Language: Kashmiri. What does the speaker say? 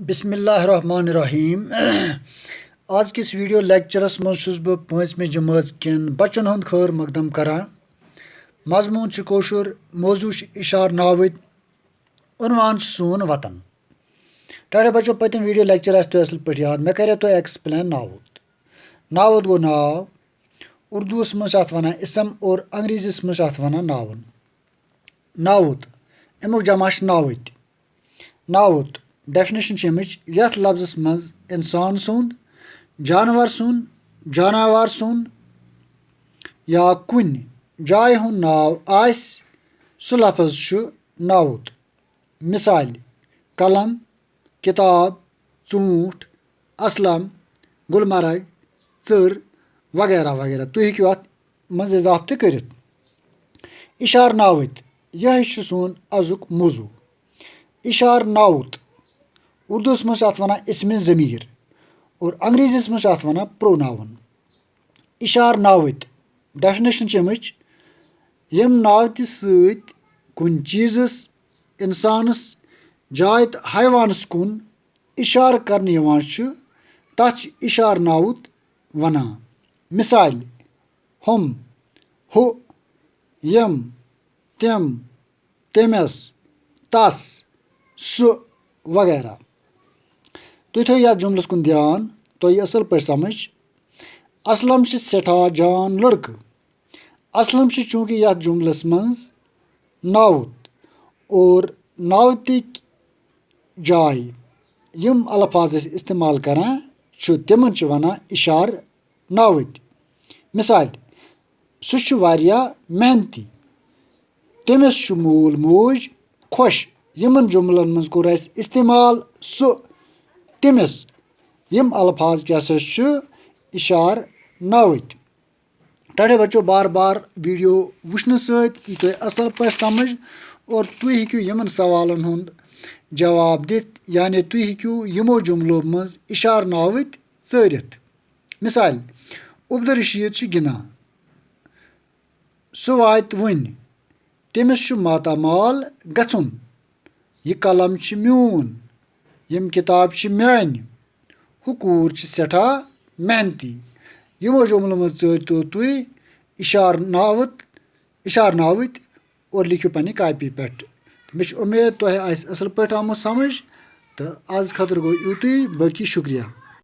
बिस्मिल्लाहिर्रहमानिर्रहीम आज किस वीडियो लेक्चरस मज बह 5वीं जमात कन बच्चन हंद खैर मकदम करान मजमून कोशुर मौजू इशार नाविद उनवान सोन वतन टाटे बच्चों पतम वीडियो लेक्चर तो असल पे याद मे करे तो एक्सप्लेन नावुद नावुद गो नाव उर्दूस मज वन इसम और अंग्रेजीस मज वन नावन नावुद अमुक जमा नाविद नावुद डेफिनेशन यथ लफ्ज़स मज इंसान सुंद जानवर सुंद जानवर सुंद या कुन जाय हुंद नाव आस सु लफ्ज़ नावुद मिसाल कलम किताब चूंट असलम गुलमर्ग चर वगैरह वगैरह तुम हेकु अत मज इजाफ त करित इशार नाविद यह सोन अजुक मौजू इशार नावुद उर्दूस मज वन इसम ज़मीर और अंग्रेजीस मज वन प्रोनाउन इशार नाविद डेफिनेशन यम नाव सत कुन चीज़स इंसानस जाय तो हैवानस कुन इशार करने तथ इशार नावुद वनान मिसाल हम हु यम तम तमस तस सु वगैरह तुम थो यथ जुमलस कुन ध्यान तो यह असल पे समझ असलम सठा जान लड़क असलम चूँकि यथ जुमलस मज नावुद और नावतिक जाय यम अल्फाज इस्तेमाल करान तिमन वनान इशार नावुद मिसाल सह वारिया मेहनती तमिस मूल मूज खुश यमन जुमलन मज कोर इस्तेमाल सु तमिस यम अल्फाज क्या इशार नावुद टाटे बच्चों बार बार वीडियो वुचन सत यी असल पे समझ और तुम हेकु यमन सवालन हुंद जवाब दित यानी तुम हेकु यमो जुमलो मज इशार नावुद चरित मिसाल अब्दुलरशीद गिनान सह वात वन तमिस मातामाल गछुन यह कलम म्यून यम किताब म्यान हु कूर सठा मेहनती यमो जुमलो मज चरितो तुम इशार नावुद और लिखियो पन्ने कापी पे मे उम्मीद तुह असल पे आमुत समझ तो आज खतर गो यूतुई बाकी शुक्रिया।